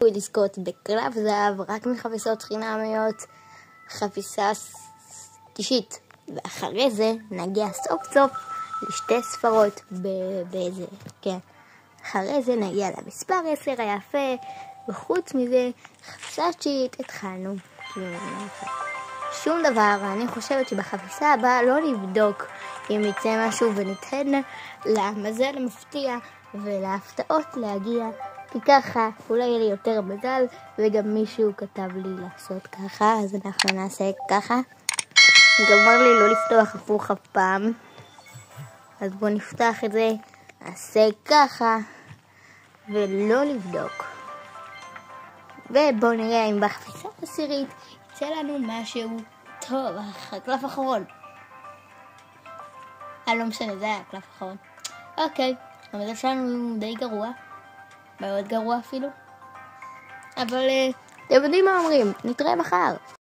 לזכות בקלף זהב רק מחפיסות חינמיות, חפיסה אישית, ואחרי זה נגיע סוף סוף לשתי ספרות באיזה, כן. אחרי זה נגיע למספר 10 היפה, וחוץ מזה חפיסה שיעית התחלנו. שום דבר, אני חושבת שבחפיסה הבאה לא נבדוק אם יצא משהו וניתן למזל המפתיע ולהפתעות להגיע, כי ככה אולי יהיה לי יותר מזל, וגם מישהו כתב לי לעשות ככה, אז אנחנו נעשה ככה. הוא גם אמר לי לא לפתוח הפוך אף פעם, אז בואו נפתח את זה, נעשה ככה ולא לבדוק. ובואו נראה אם בחפיסה העשירית יצא לנו משהו טוב. הקלף האחרון. לא משנה, זה היה הקלף האחרון. אוקיי, המזל שלנו די גרוע, מאוד גרוע אפילו, אבל אתם יודעים מה אומרים, נתראה מחר.